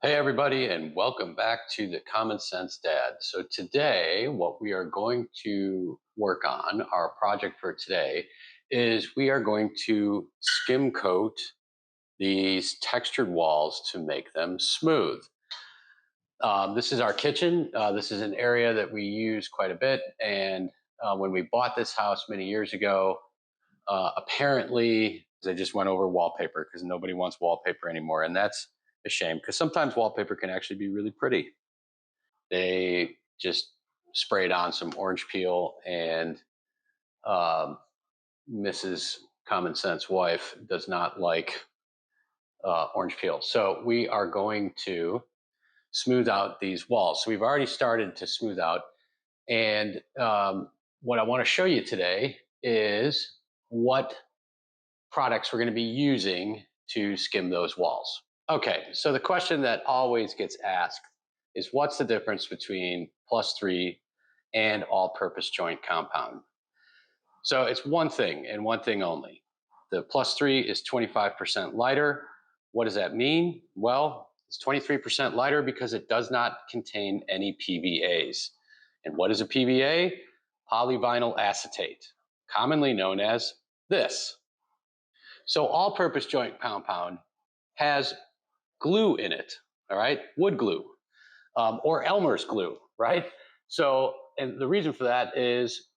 Hey everybody, and welcome back to the Common Sense Dad. So today, what we are going to work on, our project for today, is we are going to skim coat these textured walls to make them smooth. This is our kitchen. This is an area that we use quite a bit. And when we bought this house many years ago, apparently they just went over wallpaper because nobody wants wallpaper anymore. And that's a shame because sometimes wallpaper can actually be really pretty. They just sprayed on some orange peel, and Mrs. Common Sense wife does not like orange peel. So we are going to smooth out these walls. So we've already started to smooth out. And what I want to show you today is what products we're going to be using to skim those walls. Okay, so the question that always gets asked is what's the difference between +3 and all-purpose joint compound? So it's one thing and one thing only. The +3 is 25% lighter. What does that mean? Well, it's 23% lighter because it does not contain any PVAs. And what is a PVA? Polyvinyl acetate, commonly known as this. So all-purpose joint compound has glue in it, all right? Wood glue, or Elmer's glue, right? So, and the reason for that is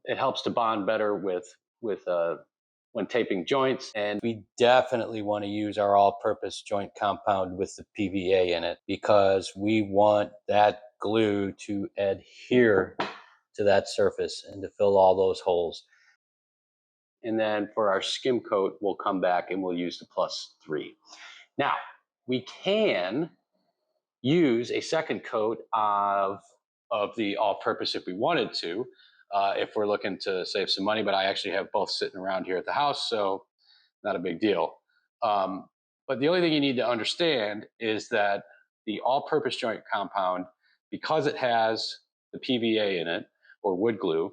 it helps to bond better with when taping joints. And we definitely want to use our all-purpose joint compound with the PVA in it because we want that glue to adhere to that surface and to fill all those holes. And then for our skim coat, we'll come back and we'll use the +3. Now, we can use a second coat of the all-purpose if we wanted to, if we're looking to save some money, but I actually have both sitting around here at the house, so not a big deal. But the only thing you need to understand is that the all-purpose joint compound, because it has the PVA in it, or wood glue,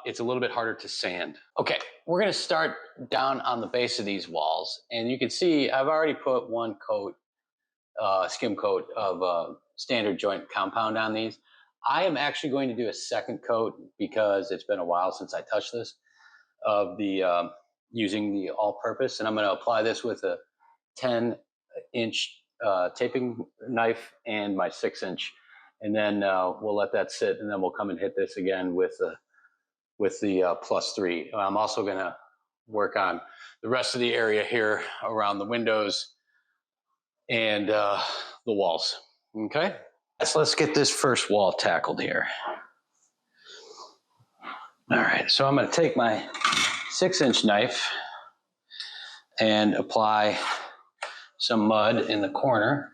it's a little bit harder to sand. Okay, we're gonna start down on the base of these walls. And you can see I've already put one coat, skim coat of standard joint compound on these. I am actually going to do a second coat because it's been a while since I touched this, of the using the all-purpose. And I'm gonna apply this with a 10-inch taping knife and my 6-inch. And then we'll let that sit, and then we'll come and hit this again with the +3. I'm also going to work on the rest of the area here around the windows and the walls. Okay, so let's get this first wall tackled here. All right, so I'm going to take my 6-inch knife and apply some mud in the corner.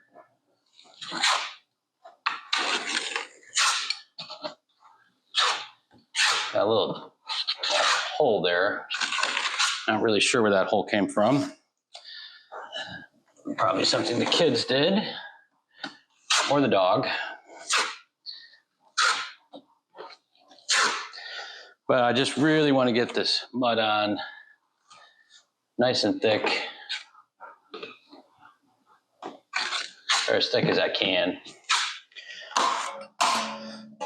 Got a little hole there. Not really sure where that hole came from. Probably something the kids did, or the dog. But I just really want to get this mud on nice and thick, or as thick as I can,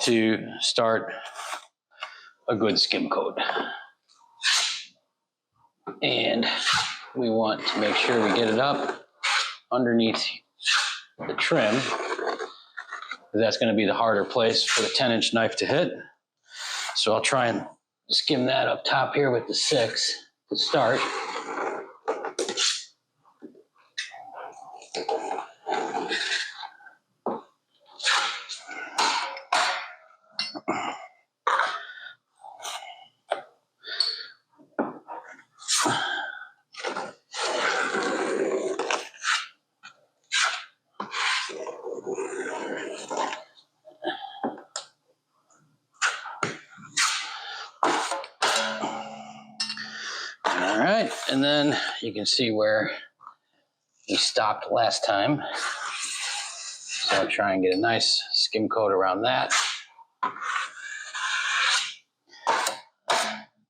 to start a good skim coat. And we want to make sure we get it up underneath the trim, because that's going to be the harder place for the 10-inch knife to hit. So I'll try and skim that up top here with the 6 to start. All right, and then you can see where we stopped last time. So I'll try and get a nice skim coat around that.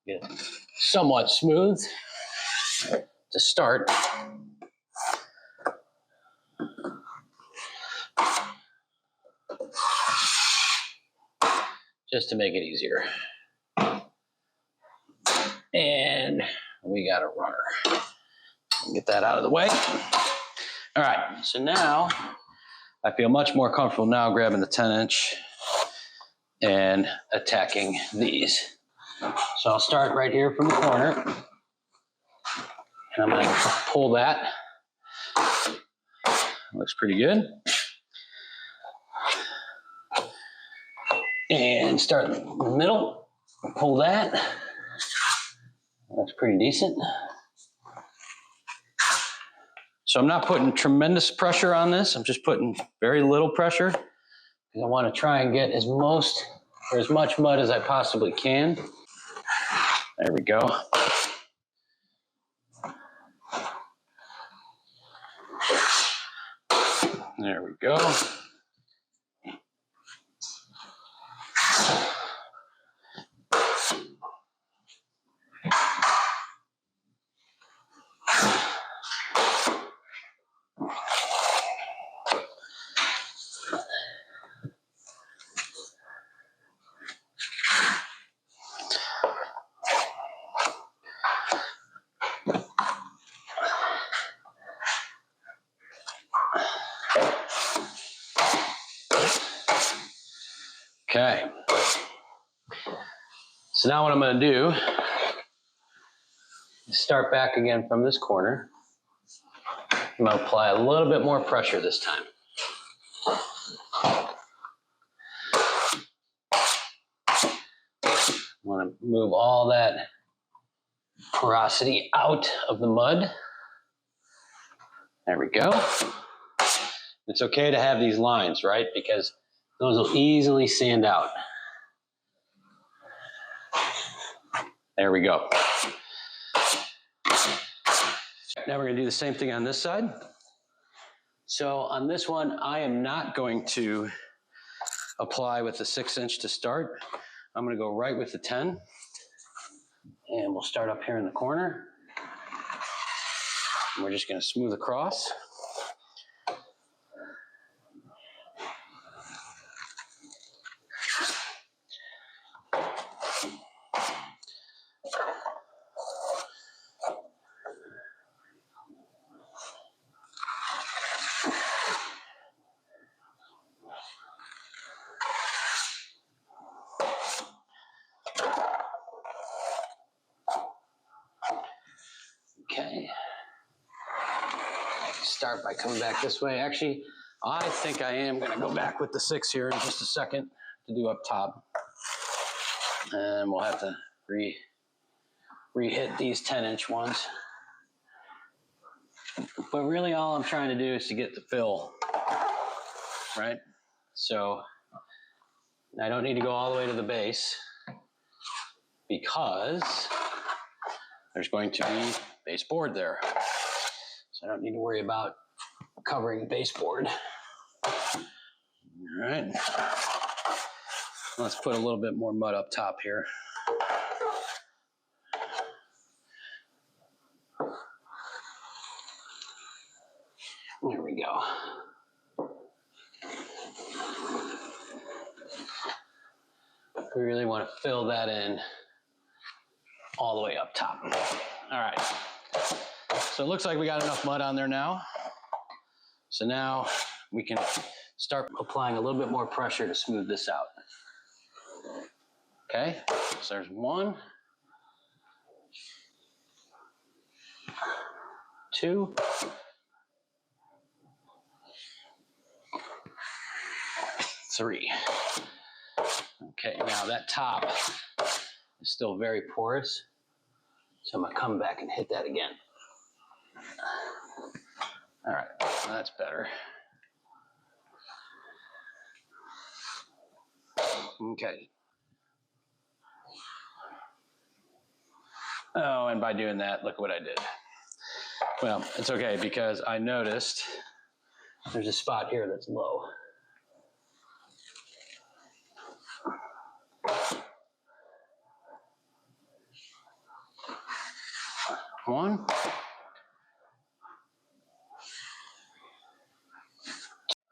Get it somewhat smooth to start. just to make it easier. And we got a runner. Get that out of the way. All right, so now I feel much more comfortable now grabbing the 10-inch and attacking these. So I'll start right here from the corner. And I'm gonna pull that. Looks pretty good. And start in the middle, pull that. That's pretty decent. So I'm not putting tremendous pressure on this. I'm just putting very little pressure because I want to try and get as much mud as I possibly can. There we go. There we go. Okay. So now what I'm going to do is start back again from this corner. I'm going to apply a little bit more pressure this time. I want to move all that porosity out of the mud. There we go. It's okay to have these lines, right? Because those will easily sand out. There we go. Now we're going to do the same thing on this side. So on this one, I am not going to apply with the 6-inch to start. I'm going to go right with the 10. And we'll start up here in the corner. And we're just going to smooth across. Okay. Start by coming back this way. Actually, I think I am going to go back with the 6 here in just a second to do up top. And we'll have to re-hit these 10-inch ones. But really all I'm trying to do is to get the fill, right? So I don't need to go all the way to the base because there's going to be baseboard there. So I don't need to worry about covering baseboard. All right. Let's put a little bit more mud up top here. There we go. We really want to fill that in all the way up top. All right. So it looks like we got enough mud on there now. So now we can start applying a little bit more pressure to smooth this out. Okay, so there's 1, 2, 3. Okay, now that top is still very porous, so I'm gonna come back and hit that again. All right, that's better. Okay. Oh, and by doing that, look what I did. Well, it's okay because I noticed there's a spot here that's low. One.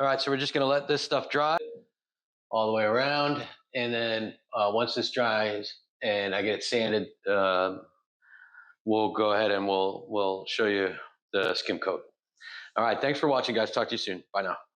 All right, so we're just gonna let this stuff dry. all the way around. And then once this dries and I get it sanded, we'll go ahead and we'll show you the skim coat. All right, thanks for watching, guys. Talk to you soon. Bye now.